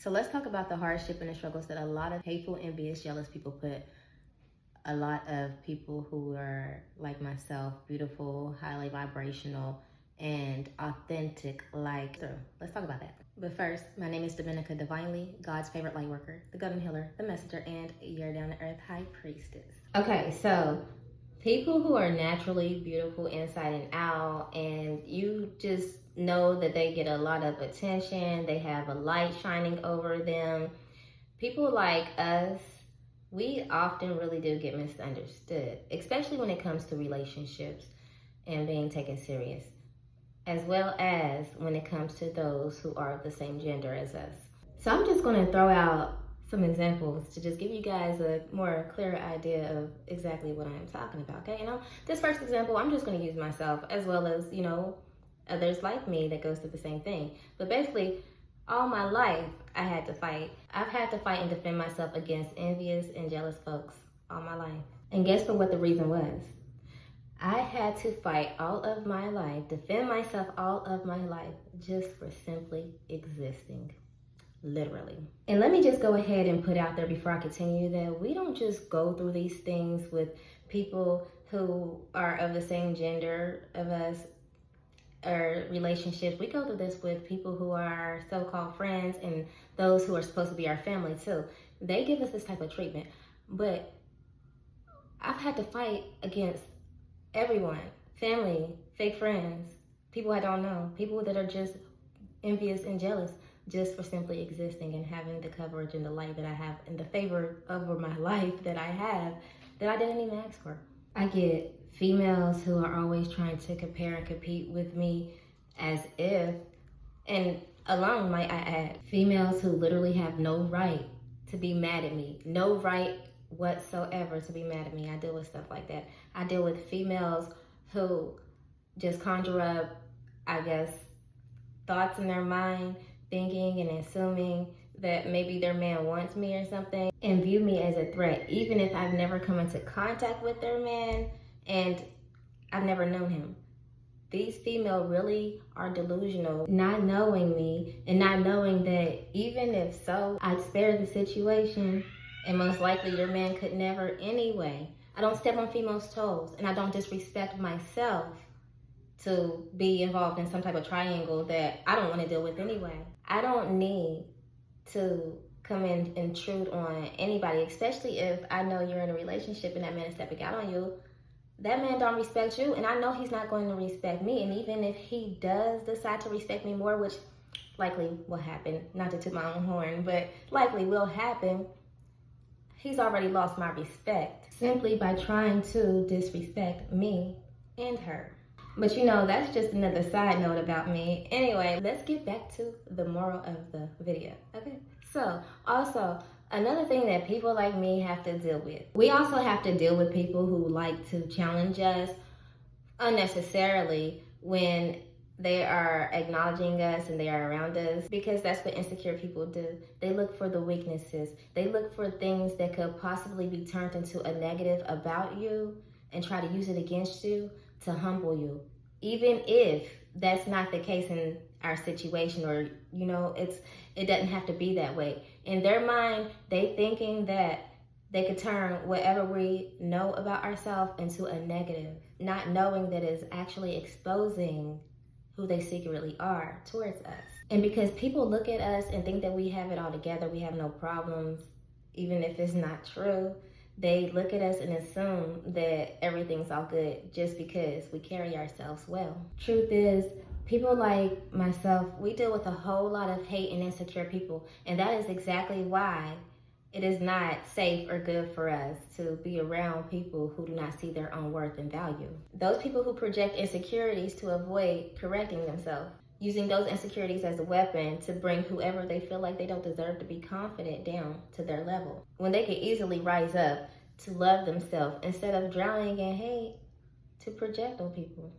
So let's talk about the hardship and the struggles that a lot of hateful, envious, jealous people put a lot of people who are like myself, beautiful, highly vibrational, and authentic like through. Let's talk about that. But first, my name is Dominica Divinely, God's favorite light worker, the golden healer, the messenger, and your down-to-earth high priestess. Okay, so people who are naturally beautiful inside and out, and you just know that they get a lot of attention, they have a light shining over them. People like us, we often really do get misunderstood, especially when it comes to relationships and being taken serious, as well as when it comes to those who are of the same gender as us. So I'm just going to throw out some examples to just give you guys a more clear idea of exactly what I'm talking about, okay? This first example, I'm just going to use myself as well as, others like me that goes through the same thing. But basically, all my life, I had to fight. I've had to fight and defend myself against envious and jealous folks all my life. And guess what the reason was? I had to fight all of my life, defend myself all of my life, just for simply existing. Literally. And let me just go ahead and put out there before I continue that we don't just go through these things with people who are of the same gender of us or relationships. We go through this with people who are so-called friends and those who are supposed to be our family too. They give us this type of treatment. But I've had to fight against everyone, family, fake friends, people I don't know, people that are just envious and jealous just for simply existing and having the coverage and the light that I have and the favor over my life that I have that I didn't even ask for. I get females who are always trying to compare and compete with me as if, and alone might I add, females who literally have no right to be mad at me, no right whatsoever to be mad at me. I deal with stuff like that. I deal with females who just conjure up, I guess, thoughts in their mind, thinking and assuming that maybe their man wants me or something and view me as a threat, even if I've never come into contact with their man and I've never known him. These females really are delusional, not knowing me and not knowing that even if so, I'd spare the situation and most likely your man could never anyway. I don't step on females' toes and I don't disrespect myself to be involved in some type of triangle that I don't want to deal with anyway. I don't need to come in and intrude on anybody, especially if I know you're in a relationship and that man is stepping out on you. That man don't respect you, and I know he's not going to respect me. And even if he does decide to respect me more, which likely will happen, not to toot my own horn, but likely will happen, he's already lost my respect simply by trying to disrespect me and her. But that's just another side note about me. Anyway, let's get back to the moral of the video, okay? So, also, another thing that people like me have to deal with. We also have to deal with people who like to challenge us unnecessarily when they are acknowledging us and they are around us, because that's what insecure people do. They look for the weaknesses. They look for things that could possibly be turned into a negative about you and try to use it against you to humble you, even if that's not the case in our situation, or it doesn't have to be that way. In their mind, they thinking that they could turn whatever we know about ourselves into a negative, not knowing that it's actually exposing who they secretly are towards us. And because people look at us and think that we have it all together, we have no problems, even if it's not true, they look at us and assume that everything's all good just because we carry ourselves well. Truth is, people like myself, we deal with a whole lot of hate and insecure people, and that is exactly why it is not safe or good for us to be around people who do not see their own worth and value. Those people who project insecurities to avoid correcting themselves, using those insecurities as a weapon to bring whoever they feel like they don't deserve to be confident down to their level, when they could easily rise up to love themselves instead of drowning in hate to project on people.